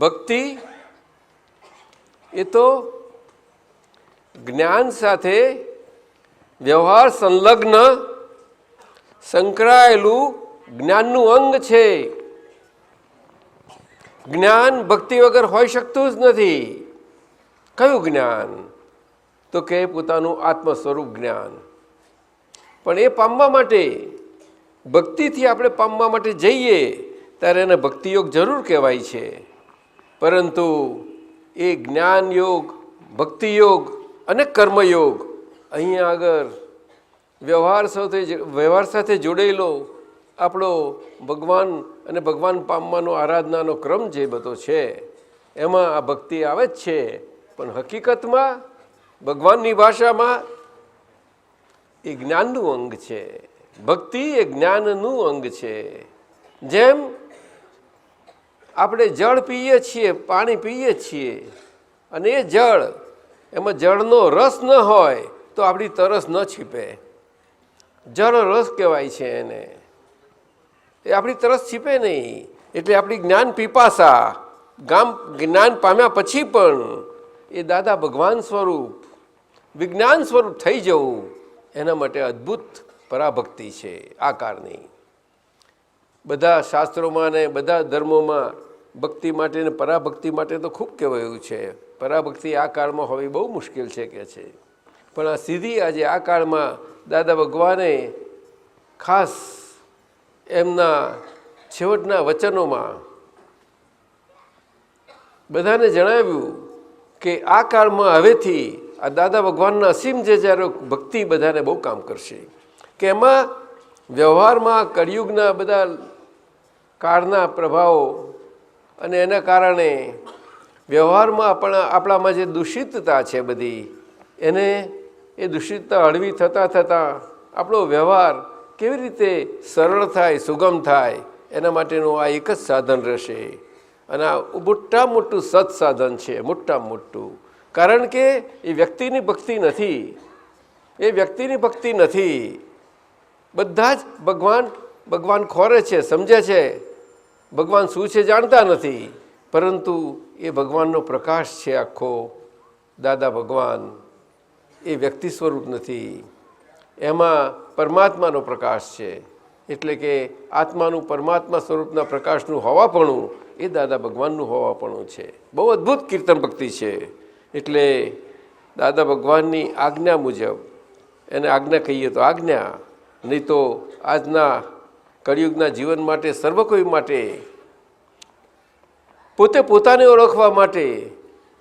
ભક્તિ એ તો જ્ઞાન સાથે વ્યવહાર સંલગ્ન સંકળાયેલું જ્ઞાનનું અંગ છે. જ્ઞાન ભક્તિ વગર હોઈ શકતું જ નથી. કયું જ્ઞાન? તો કે પોતાનું આત્મ સ્વરૂપ જ્ઞાન. પણ એ પામવા માટે, ભક્તિથી આપણે પામવા માટે જઈએ ત્યારે એને ભક્તિયોગ જરૂર કહેવાય છે. પરંતુ એ જ્ઞાન યોગ, ભક્તિયોગ અને કર્મયોગ અહીંયા આગળ વ્યવહાર સાથે જોડેલો આપણો ભગવાન અને ભગવાન પામવાનો આરાધનાનો ક્રમ જે બધો છે એમાં આ ભક્તિ આવે જ છે. પણ હકીકતમાં ભગવાનની ભાષામાં એ જ્ઞાનનું અંગ છે. ભક્તિ એ જ્ઞાનનું અંગ છે. જેમ આપણે જળ પીએ છીએ, પાણી પીએ છીએ, અને એ જળ, એમાં જળનો રસ ન હોય તો આપણી તરસ ન છીપે. જળ રસ કહેવાય છે એને. એ આપણી તરસ છીપે નહીં. એટલે આપણી જ્ઞાન પીપાસા, જ્ઞાન પામ્યા પછી પણ એ દાદા ભગવાન સ્વરૂપ, વિજ્ઞાન સ્વરૂપ થઈ જવું, એના માટે અદ્ભુત પરાભક્તિ છે આકારની. બધા શાસ્ત્રોમાં ને બધા ધર્મોમાં ભક્તિ માટે ને પરાભક્તિ માટે તો ખૂબ કહેવાયું છે. પરાભક્તિ આ કાળમાં હોવી બહુ મુશ્કેલ છે કે છે. પણ આ સીધી આજે આ કાળમાં દાદા ભગવાને ખાસ એમના છેવટના વચનોમાં બધાને જણાવ્યું કે આ કાળમાં હવેથી આ દાદા ભગવાનના અસીમ જે જ્યારે ભક્તિ બધાને બહુ કામ કરશે. કે એમાં વ્યવહારમાં કળિયુગના બધા કાળના પ્રભાવો અને એના કારણે વ્યવહારમાં આપણામાં જે દૂષિતતા છે બધી, એને એ દૂષિતતા હળવી થતાં થતાં આપણો વ્યવહાર કેવી રીતે સરળ થાય, સુગમ થાય, એના માટેનું આ એક જ સાધન રહેશે. અને આ મોટામાં મોટું સત્સાધન છે, મોટામાં મોટું. કારણ કે એ વ્યક્તિની ભક્તિ નથી. એ વ્યક્તિની ભક્તિ નથી. બધા જ ભગવાન ખોરે છે, સમજે છે. ભગવાન શું છે જાણતા નથી. પરંતુ એ ભગવાનનો પ્રકાશ છે આખો. દાદા ભગવાન એ વ્યક્તિ સ્વરૂપ નથી. એમાં પરમાત્માનો પ્રકાશ છે. એટલે કે આત્માનું પરમાત્મા સ્વરૂપના પ્રકાશનું હોવાપણું એ દાદા ભગવાનનું હોવાપણું છે. બહુ અદ્ભુત કીર્તન ભક્તિ છે. એટલે દાદા ભગવાનની આજ્ઞા મુજબ, એને આજ્ઞા કહીએ તો આજ્ઞા, નહીં તો આજના કળિયુગના જીવન માટે, સર્વ કોઈ માટે, પોતે પોતાને ઓળખવા માટે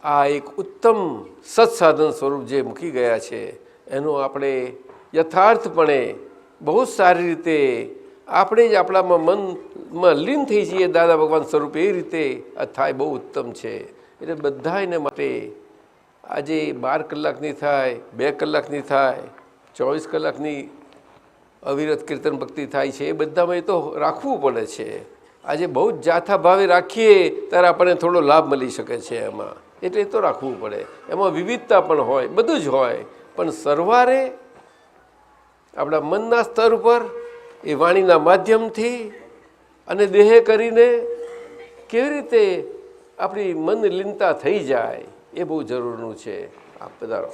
આ એક ઉત્તમ સત્સાધન સ્વરૂપ જે મૂકી ગયા છે એનું આપણે યથાર્થપણે બહુ સારી રીતે આપણે જ આપણામાં મનમાં લીન થઈ જઈએ દાદા ભગવાન સ્વરૂપ, એ રીતે આ થાય બહુ ઉત્તમ છે. એટલે બધા એને માટે આજે 12 કલાકની થાય, 2 કલાકની થાય, 24 કલાકની અવિરત કીર્તન ભક્તિ થાય છે, એ બધામાં એ તો રાખવું પડે છે. આજે બહુ જ જાથા ભાવે રાખીએ ત્યારે આપણને થોડો લાભ મળી શકે છે એમાં. એટલે એ તો રાખવું પડે. એમાં વિવિધતા પણ હોય, બધું જ હોય. પણ સરવારે આપણા મનના સ્તર ઉપર એ વાણીના માધ્યમથી અને દેહે કરીને કેવી રીતે આપણી મન લીનતા થઈ જાય એ બહુ જરૂરનું છે. આ બધા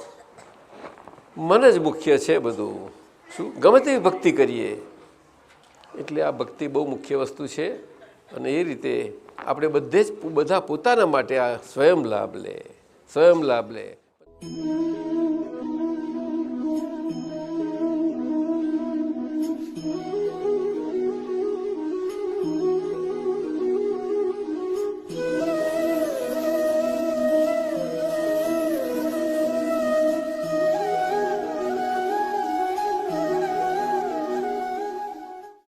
મન જ મુખ્ય છે બધું. શું ગમે તેવી ભક્તિ કરીએ એટલે આ ભક્તિ બહુ મુખ્ય વસ્તુ છે. અને એ રીતે આપણે બધા પોતાના માટે આ સ્વયં લાભ લે.